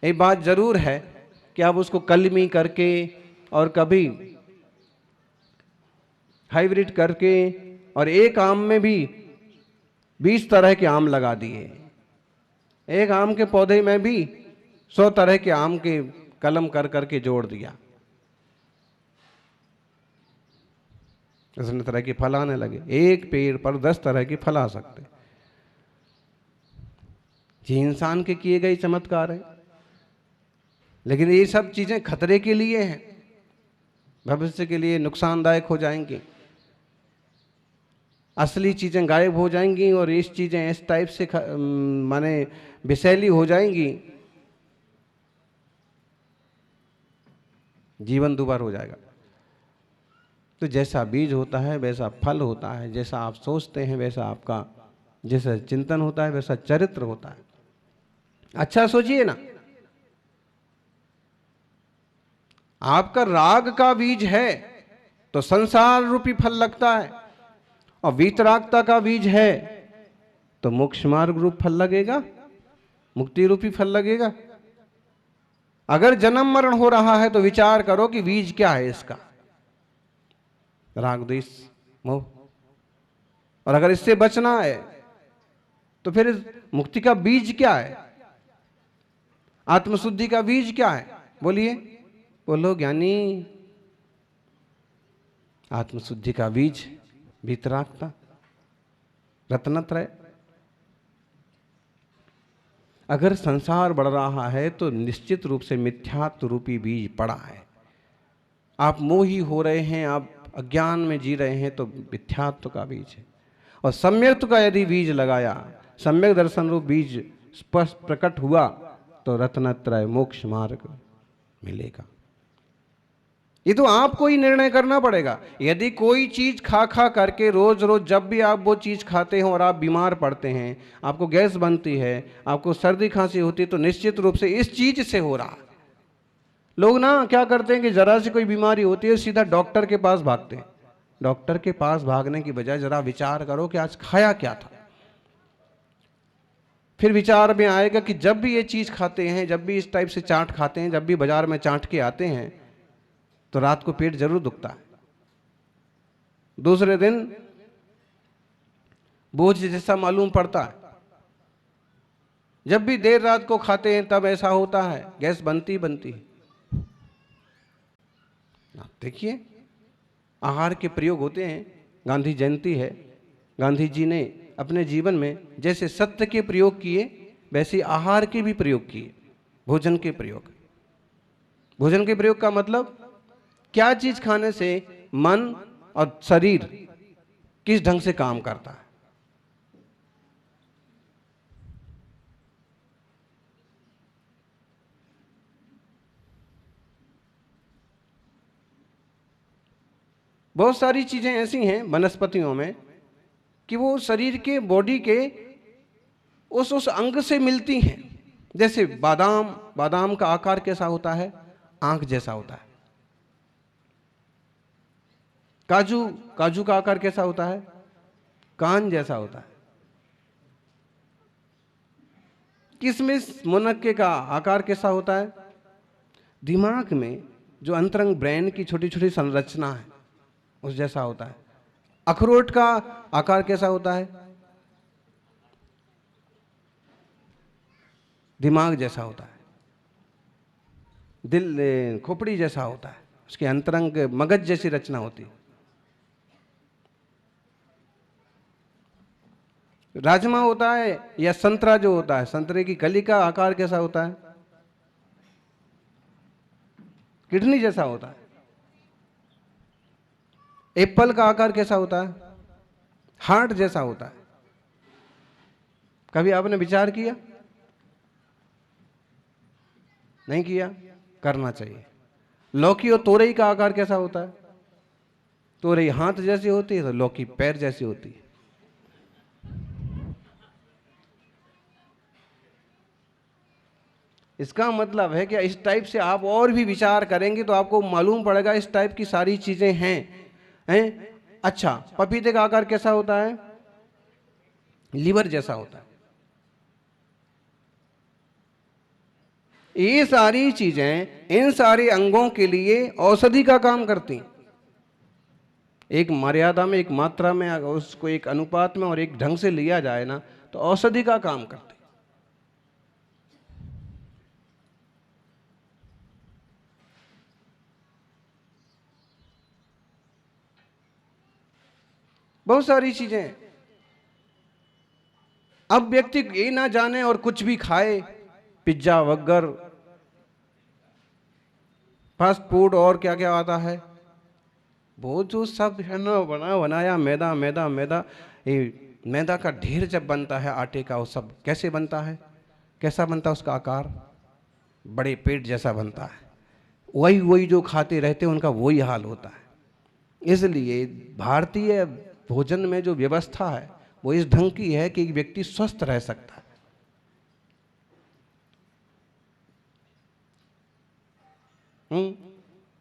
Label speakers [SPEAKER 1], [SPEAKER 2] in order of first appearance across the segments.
[SPEAKER 1] एक बात जरूर है कि आप उसको कलमी करके और कभी हाइब्रिड करके और एक आम में भी 20 तरह के आम लगा दिए, एक आम के पौधे में भी 100 तरह के आम के कलम कर करके जोड़ दिया, इतने तरह के फल आने लगे। एक पेड़ पर 10 तरह के फल आ सकते। ये इंसान के किए गए चमत्कार है, लेकिन ये सब चीजें खतरे के लिए हैं, भविष्य के लिए नुकसानदायक हो जाएंगी। असली चीजें गायब हो जाएंगी और इस चीजें इस टाइप से माने विषैली हो जाएंगी, जीवन दुबार हो जाएगा। तो जैसा बीज होता है वैसा फल होता है, जैसा आप सोचते हैं वैसा आपका, जैसा चिंतन होता है वैसा चरित्र होता है। अच्छा सोचिए ना, आपका राग का बीज है तो संसार रूपी फल लगता है, और वीतरागता का बीज है तो मोक्ष मार्ग रूप फल लगेगा, मुक्ति रूपी फल लगेगा। अगर जन्म मरण हो रहा है तो विचार करो कि बीज क्या है इसका, राग द्वेष मोह। और अगर इससे बचना है तो फिर इस मुक्ति का बीज क्या है, आत्मशुद्धि का बीज क्या है? बोलिए, बोलो ज्ञानी। आत्मशुद्धि का बीज वीतरागता, रत्नत्रय। अगर संसार बढ़ रहा है तो निश्चित रूप से मिथ्यात्व रूपी बीज पड़ा है। आप मोही हो रहे हैं, आप अज्ञान में जी रहे हैं तो मिथ्यात्व का बीज है। और सम्यक्त्व का यदि बीज लगाया, सम्यक दर्शन रूप बीज स्पष्ट प्रकट हुआ तो रत्नत्रय मोक्ष मार्ग मिलेगा। ये तो आपको ही निर्णय करना पड़ेगा। यदि कोई चीज खा खा करके रोज रोज जब भी आप वो चीज खाते हैं और आप बीमार पड़ते हैं, आपको गैस बनती है, आपको सर्दी खांसी होती है, तो निश्चित रूप से इस चीज से हो रहा है। लोग ना क्या करते हैं कि जरा सी कोई बीमारी होती है सीधा डॉक्टर के पास भागते हैं। डॉक्टर के पास भागने की बजाय जरा विचार करो कि आज खाया क्या था। फिर विचार में आएगा कि जब भी ये चीज खाते हैं, जब भी इस टाइप से चाट खाते हैं, जब भी बाजार में चाट के आते हैं तो रात को पेट जरूर दुखता है, दूसरे दिन बोझ जैसा मालूम पड़ता है। जब भी देर रात को खाते हैं तब ऐसा होता है, गैस बनती है। आप देखिए, आहार के प्रयोग होते हैं। गांधी जयंती है, गांधी जी ने अपने जीवन में जैसे सत्य के प्रयोग किए वैसे आहार के भी प्रयोग किए, भोजन के प्रयोग। भोजन के प्रयोग का मतलब क्या चीज खाने से मन और शरीर किस ढंग से काम करता है। बहुत सारी चीजें ऐसी हैं वनस्पतियों में कि वो शरीर के बॉडी के उस अंग से मिलती हैं। जैसे बादाम का आकार कैसा होता है? आंख जैसा होता है। काजू का आकार कैसा होता है? कान जैसा होता है। किशमिश मुनक्के का आकार कैसा होता है? दिमाग में जो अंतरंग ब्रेन की छोटी छोटी संरचना है उस जैसा होता है। अखरोट का आकार कैसा होता है? दिमाग जैसा होता है। दिल खोपड़ी जैसा होता है, उसके अंतरंग मगज जैसी रचना होती है। राजमा होता है या संतरा जो होता है, संतरे की कली का आकार कैसा होता है? किडनी जैसा होता है। एप्पल का आकार कैसा होता है? हार्ट जैसा होता है। कभी आपने विचार किया? नहीं किया? करना चाहिए। लौकी और तोरई का आकार कैसा होता है? तोरई हाथ जैसी होती है तो लौकी पैर जैसी होती है। इसका मतलब है कि इस टाइप से आप और भी विचार करेंगे तो आपको मालूम पड़ेगा इस टाइप की सारी चीजें हैं। अच्छा, पपीते का आकार कैसा होता है? लीवर जैसा होता है। ये सारी चीजें इन सारे अंगों के लिए औषधि का काम करती हैं। एक मर्यादा में, एक मात्रा में, अगर उसको एक अनुपात में और एक ढंग से लिया जाए ना, तो औषधि का काम करती। बहुत सारी चीजें। अब व्यक्ति ये ना जाने और कुछ भी खाए, पिज्जा बर्गर फास्ट फूड और क्या क्या आता है, वो जो सब है ना बनाया मैदा मैदा मैदा। ये मैदा का ढेर जब बनता है आटे का, वो सब कैसे बनता है, कैसा बनता है, उसका आकार बड़े पेट जैसा बनता है। वही वही जो खाते रहते हैं उनका वही हाल होता है। इसलिए भारतीय भोजन में जो व्यवस्था है वो इस ढंग की है कि एक व्यक्ति स्वस्थ रह सकता है।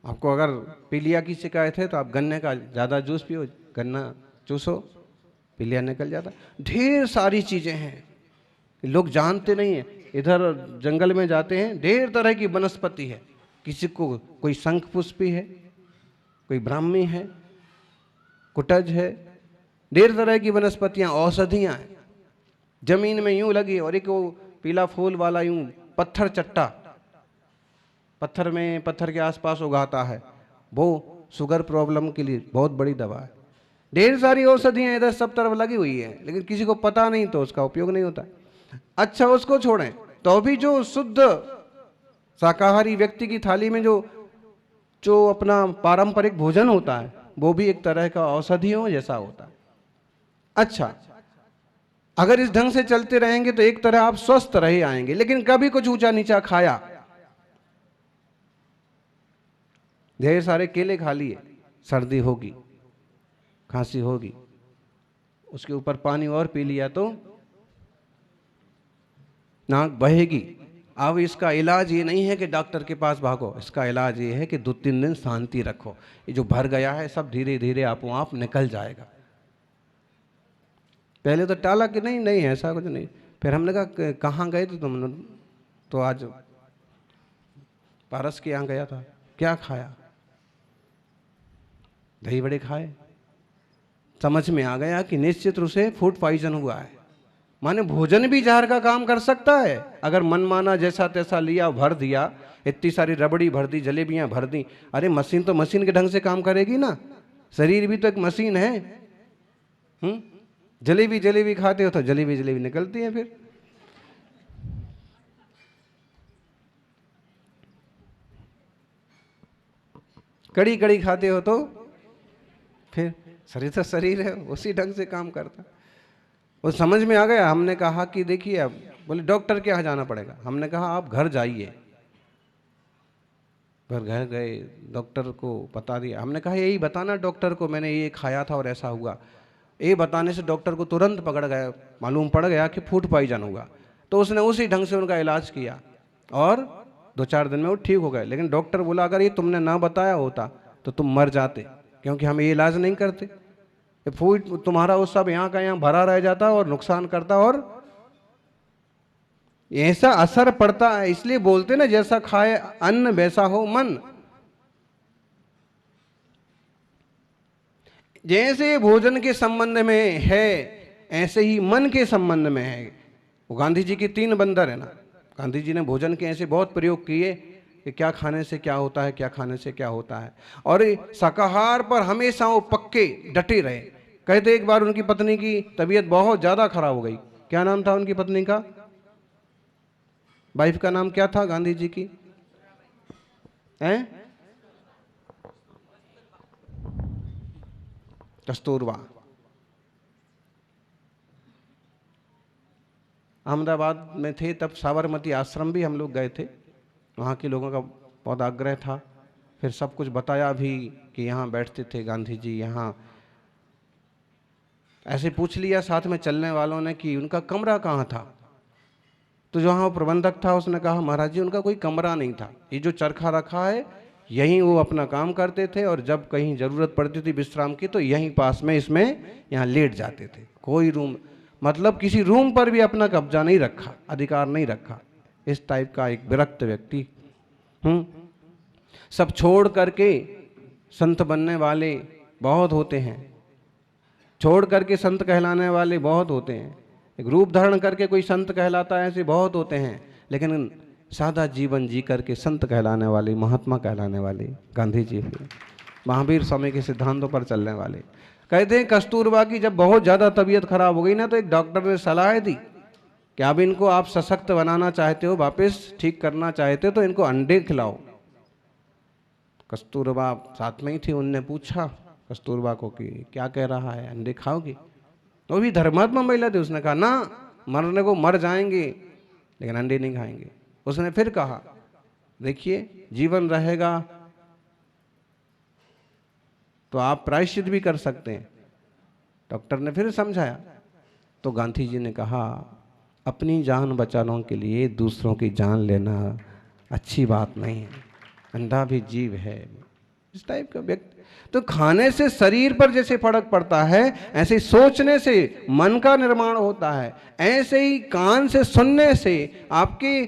[SPEAKER 1] आपको अगर पीलिया की शिकायत है तो आप गन्ने का ज़्यादा जूस पियो, गन्ना चूसो, पीलिया निकल जाता। ढेर सारी चीज़ें हैं, लोग जानते नहीं हैं। इधर जंगल में जाते हैं, ढेर तरह की वनस्पति है, किसी को कोई शंख पुष्पी है, कोई ब्राह्मी है, कुटज है, ढेर तरह की वनस्पतियाँ, औषधियाँ हैं। जमीन में यूं लगी, और एक वो पीला फूल वाला यूं पत्थर चट्टा, पत्थर में, पत्थर के आसपास उगाता है, वो शुगर प्रॉब्लम के लिए बहुत बड़ी दवा है। ढेर सारी औषधियाँ इधर सब तरफ लगी हुई हैं, लेकिन किसी को पता नहीं तो उसका उपयोग नहीं होता। अच्छा, उसको छोड़ें, तो भी जो शुद्ध शाकाहारी व्यक्ति की थाली में जो जो अपना पारंपरिक भोजन होता है वो भी एक तरह का औषधियों जैसा होता है। अच्छा, अगर इस ढंग से चलते रहेंगे तो एक तरह आप स्वस्थ रहे आएंगे। लेकिन कभी कुछ ऊंचा नीचा खाया, ढेर सारे केले खा लिए, सर्दी होगी, खांसी होगी, उसके ऊपर पानी और पी लिया तो नाक बहेगी। अब इसका इलाज ये नहीं है कि डॉक्टर के पास भागो, इसका इलाज ये है कि 2-3 दिन शांति रखो। ये जो भर गया है सब धीरे धीरे आपो आप निकल जाएगा। पहले तो टाला कि नहीं नहीं ऐसा कुछ नहीं। फिर हमने कहा कहाँ गए थे तुम? तो आज पारस के यहाँ गया था। क्या खाया? दही बड़े खाए। समझ में आ गया कि निश्चित रूप से फूड पॉइजन हुआ है। माने भोजन भी जहर का काम कर सकता है अगर मनमाना जैसा तैसा लिया, भर दिया, इतनी सारी रबड़ी भर दी, जलेबियां भर दी। अरे मशीन तो मशीन के ढंग से काम करेगी ना, शरीर भी तो एक मशीन है। जलेबी जलेबी खाते हो तो जलेबी जलेबी निकलती है, फिर कड़ी कड़ी खाते हो तो फिर शरीर तो शरीर है, उसी ढंग से काम करता। वो समझ में आ गया। हमने कहा कि देखिए, अब बोले डॉक्टर के यहाँ जाना पड़ेगा। हमने कहा आप घर जाइए। फिर घर गए, डॉक्टर को बता दिया। हमने कहा यही बताना डॉक्टर को, मैंने ये खाया था और ऐसा हुआ। ये बताने से डॉक्टर को तुरंत पकड़ गया, मालूम पड़ गया कि फूड पॉइजन हुआ। तो उसने उसी ढंग से उनका इलाज किया और 2-4 दिन में वो ठीक हो गए। लेकिन डॉक्टर बोला अगर ये तुमने ना बताया होता तो तुम मर जाते, क्योंकि हम ये इलाज नहीं करते। फूड तुम्हारा वो सब यहाँ का यहाँ भरा रह जाता और नुकसान करता, और ऐसा असर पड़ता है। इसलिए बोलते ना, जैसा खाए अन्न वैसा हो मन। जैसे भोजन के संबंध में है ऐसे ही मन के संबंध में है। वो गांधी जी के 3 बंदर है ना, गांधी जी ने भोजन के ऐसे बहुत प्रयोग किए कि क्या खाने से क्या होता है, क्या खाने से क्या होता है। और शाकाहार पर हमेशा वो पक्के डटे रहे। कहते एक बार उनकी पत्नी की तबीयत बहुत ज़्यादा खराब हो गई। क्या नाम था उनकी पत्नी का? वाइफ का नाम क्या था गांधी जी की? हैं? कस्तूरबा। अहमदाबाद में थे तब साबरमती आश्रम भी हम लोग गए थे। वहाँ के लोगों का बहुत आग्रह था। फिर सब कुछ बताया भी कि यहाँ बैठते थे गांधी जी, यहाँ। ऐसे पूछ लिया साथ में चलने वालों ने कि उनका कमरा कहाँ था। तो जो वहाँ प्रबंधक था उसने कहा महाराज जी उनका कोई कमरा नहीं था, ये जो चरखा रखा है यहीं वो अपना काम करते थे और जब कहीं ज़रूरत पड़ती थी विश्राम की तो यहीं पास में इसमें यहाँ लेट जाते थे। कोई रूम, मतलब किसी रूम पर भी अपना कब्जा नहीं रखा, अधिकार नहीं रखा। इस टाइप का एक विरक्त व्यक्ति। सब छोड़ करके संत बनने वाले बहुत होते हैं, छोड़ करके संत कहलाने वाले बहुत होते हैं, एक रूप धारण करके कोई संत कहलाता है ऐसे बहुत होते हैं, लेकिन सादा जीवन जी करके संत कहलाने वाले, महात्मा कहलाने वाले गांधी जी थे, महावीर स्वामी के सिद्धांतों पर चलने वाले। कहते हैं कस्तूरबा की जब बहुत ज़्यादा तबीयत खराब हो गई ना, तो एक डॉक्टर ने सलाह दी कि अब इनको आप सशक्त बनाना चाहते हो, वापस ठीक करना चाहते हो, तो इनको अंडे खिलाओ। कस्तूरबा साथ में ही थी, उनने पूछा कस्तूरबा को कि क्या कह रहा है, अंडे खाओगी? वो भी धर्मात्मा महिला थी, उसने कहा ना, मरने को मर जाएंगे लेकिन अंडे नहीं खाएंगे। उसने फिर कहा देखिए जीवन रहेगा तो आप प्रायश्चित भी कर सकते हैं। डॉक्टर ने फिर समझाया तो गांधी जी ने कहा अपनी जान बचाने के लिए दूसरों की जान लेना अच्छी बात नहीं है, अंधा भी जीव है। इस टाइप का व्यक्ति। तो खाने से शरीर पर जैसे फर्क पड़ता है, ऐसे सोचने से मन का निर्माण होता है, ऐसे ही कान से सुनने से आपके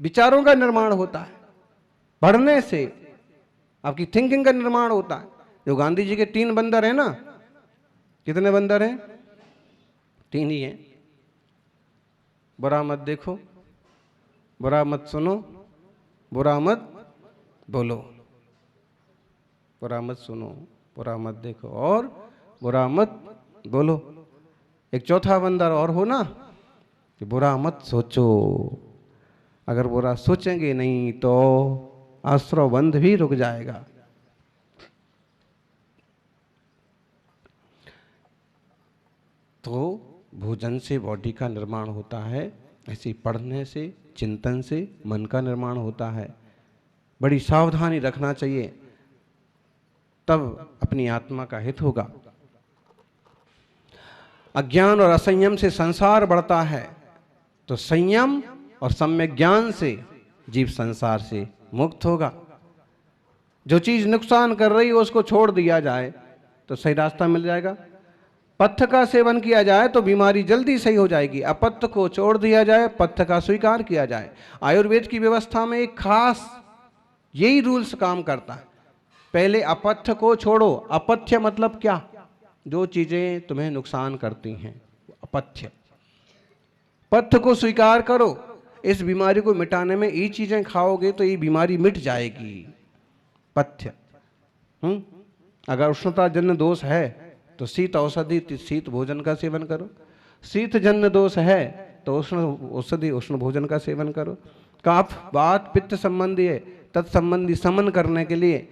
[SPEAKER 1] विचारों का निर्माण होता है, पढ़ने से आपकी थिंकिंग का निर्माण होता है। जो गांधी जी के 3 बंदर हैं ना, कितने बंदर हैं? 3 ही हैं। बुरा मत देखो, बुरा मत सुनो, बुरा मत बोलो। बुरा मत सुनो, बुरा मत देखो और बुरा मत बोलो। एक चौथा बंदर और हो ना कि बुरा मत सोचो। अगर बुरा सोचेंगे नहीं तो आश्रव बंध भी रुक जाएगा। तो भोजन से बॉडी का निर्माण होता है, ऐसे पढ़ने से, चिंतन से मन का निर्माण होता है। बड़ी सावधानी रखना चाहिए, तब अपनी आत्मा का हित होगा। अज्ञान और असंयम से संसार बढ़ता है, तो संयम और सम्यक ज्ञान से जीव संसार से मुक्त होगा। जो चीज नुकसान कर रही है उसको छोड़ दिया जाए तो सही रास्ता मिल जाएगा। पथ्य का सेवन किया जाए तो बीमारी जल्दी सही हो जाएगी। अपथ्य को छोड़ दिया जाए, पथ्य का स्वीकार किया जाए। आयुर्वेद की व्यवस्था में एक खास यही रूल्स काम करता है। पहले अपथ्य को छोड़ो। अपथ्य मतलब क्या? जो चीजें तुम्हें नुकसान करती हैं, अपथ्य। पथ्य को स्वीकार करो। इस बीमारी को मिटाने में ये चीजें खाओगे तो ये बीमारी मिट जाएगी। पथ्य। अगर उष्णता जन्य दोष है तो शीत औषधि, शीत भोजन का सेवन करो। शीत जन्य दोष है तो उष्ण औषधि, उष्ण भोजन का सेवन करो। कफ, वात, पित्त संबंधी है, तत्संबंधी समन करने के लिए।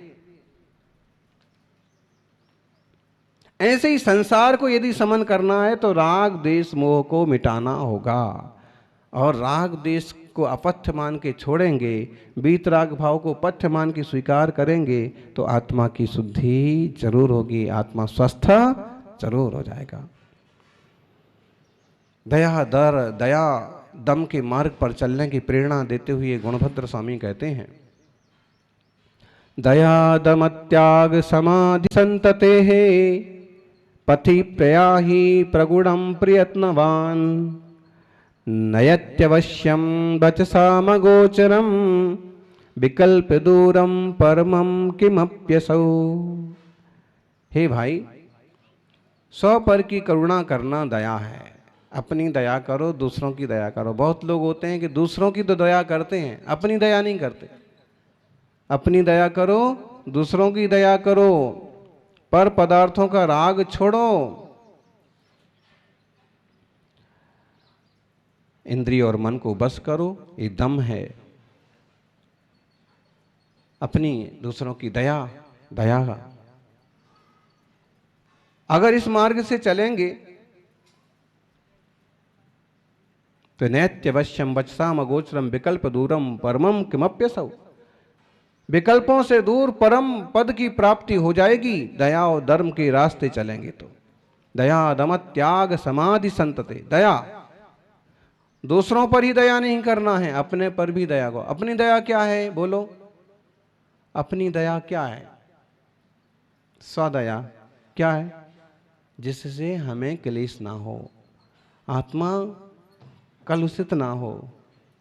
[SPEAKER 1] ऐसे ही संसार को यदि समन करना है तो राग द्वेष मोह को मिटाना होगा। और राग द्वेष को अपथ्य मान के छोड़ेंगे, वीतराग भाव को पथ्य मान के स्वीकार करेंगे तो आत्मा की शुद्धि जरूर होगी, आत्मा स्वस्थ जरूर हो जाएगा। दया दम के मार्ग पर चलने की प्रेरणा देते हुए गुणभद्र स्वामी कहते हैं, दया दम त्याग समाधि संतते है, पथि प्रयाहि प्रगुणम प्रयत्नवान, नयत्यवश्यम वचसामगोचरम, विकल्प दूरम परमम किमप्यसौ। हे भाई, सौ पर की करुणा करना दया है। अपनी दया करो, दूसरों की दया करो। बहुत लोग होते हैं कि दूसरों की तो दया करते हैं, अपनी दया नहीं करते। अपनी दया करो, दूसरों की दया करो, पर पदार्थों का राग छोड़ो। इंद्रिय और मन को बस करो, ये दम है। अपनी दूसरों की दया। अगर इस मार्ग से चलेंगे तो नैत्यवश्यम वचसाम अगोचरम, विकल्प दूरम परमम किमप्यसौ। विकल्पों से दूर परम पद की प्राप्ति हो जाएगी दया और धर्म के रास्ते चलेंगे तो। दया दम त्याग समाधि संतते। दया, दूसरों पर ही दया नहीं करना है, अपने पर भी दया को। अपनी दया क्या है बोलो? अपनी दया क्या है? स्वदया क्या है? जिससे हमें क्लेश ना हो, आत्मा कलुषित ना हो,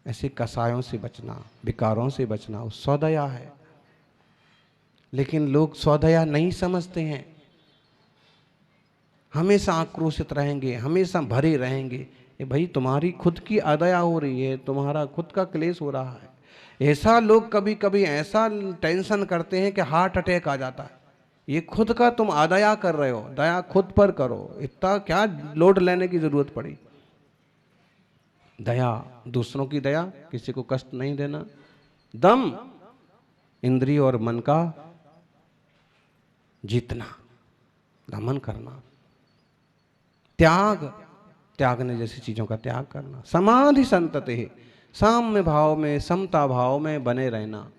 [SPEAKER 1] ऐसे कसायों से बचना, विकारों से बचना, वो स्वदया है। लेकिन लोग स्वदया नहीं समझते हैं, हमेशा आक्रोशित रहेंगे, हमेशा भरे रहेंगे। ये भाई तुम्हारी खुद की अदया हो रही है, तुम्हारा खुद का क्लेश हो रहा है। ऐसा लोग कभी कभी ऐसा टेंशन करते हैं कि हार्ट अटैक आ जाता है। ये खुद का तुम अदया कर रहे हो, दया खुद पर करो, इतना क्या लोड लेने की जरूरत पड़ी। दया, दूसरों की दया, किसी को कष्ट नहीं देना। दम, इंद्रिय और मन का जीतना, दमन करना। त्याग, त्यागने जैसी चीजों का त्याग करना। समाधि संतति है, साम्य भाव में, समता भाव में बने रहना।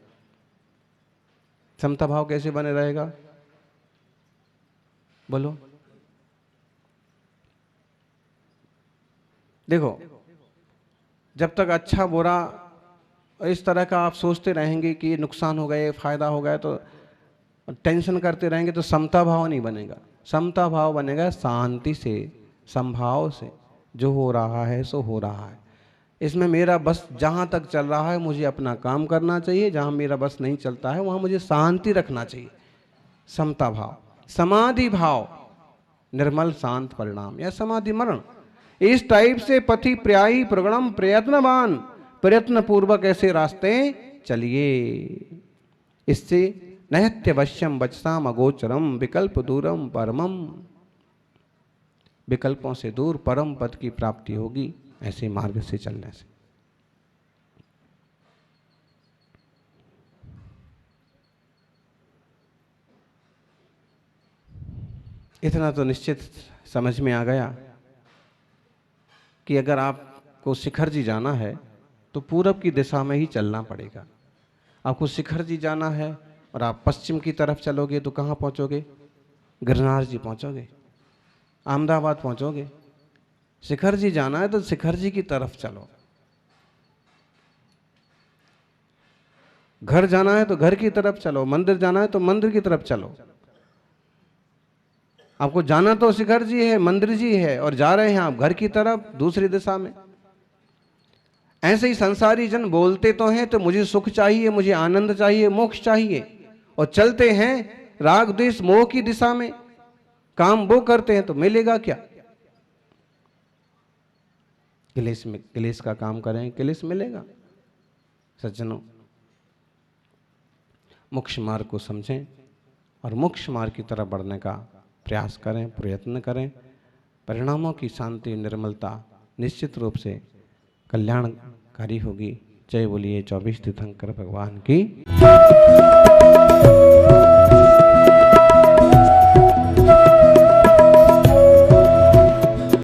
[SPEAKER 1] समता भाव कैसे बने रहेगा? बोलो। देखो, जब तक अच्छा बुरा इस तरह का आप सोचते रहेंगे कि ये नुकसान हो गया, ये फायदा हो गया, तो टेंशन करते रहेंगे, तो समता भाव नहीं बनेगा। समता भाव बनेगा शांति से, संभाव से। जो हो रहा है सो हो रहा है, इसमें मेरा बस जहाँ तक चल रहा है मुझे अपना काम करना चाहिए, जहाँ मेरा बस नहीं चलता है वहाँ मुझे शांति रखना चाहिए। समता भाव। समाधि भाव, निर्मल शांत परिणाम या समाधि मरण। इस टाइप से पथि पर्यायी प्रगणम प्रयत्नवान, प्रयत्न पूर्वक ऐसे रास्ते चलिए। इससे नैत्यवश्यम वचसाम अगोचरम विकल्प दूरम परमम, विकल्पों से दूर परम पद की प्राप्ति होगी ऐसे मार्ग से चलने से। इतना तो निश्चित समझ में आ गया कि अगर आपको शिखर जी जाना है तो पूरब की दिशा में ही चलना पड़ेगा। आपको शिखर जी जाना है और आप पश्चिम की तरफ चलोगे तो कहाँ पहुँचोगे? गिरनार जी पहुँचोगे, अहमदाबाद पहुँचोगे। शिखर जी जाना है तो शिखर जी की तरफ चलो। घर जाना है तो घर की तरफ चलो, मंदिर जाना है तो मंदिर की तरफ चलो। आपको जाना तो शिखर जी है, मंदिर जी है, और जा रहे हैं आप घर की तरफ, दूसरी दिशा में। ऐसे ही संसारी जन बोलते तो हैं तो मुझे सुख चाहिए, मुझे आनंद चाहिए, मोक्ष चाहिए, और चलते हैं राग द्वेष मोह की दिशा में, काम वो करते हैं तो मिलेगा क्या? क्लेश में, क्लेश का काम करें, क्लेश मिलेगा। सज्जनों, मोक्ष मार्ग को समझें और मोक्ष मार्ग की तरफ बढ़ने का प्रयास करें, प्रयत्न करें। परिणामों की शांति, निर्मलता निश्चित रूप से कल्याणकारी होगी। जय बोलिए 24 तीर्थंकर भगवान की।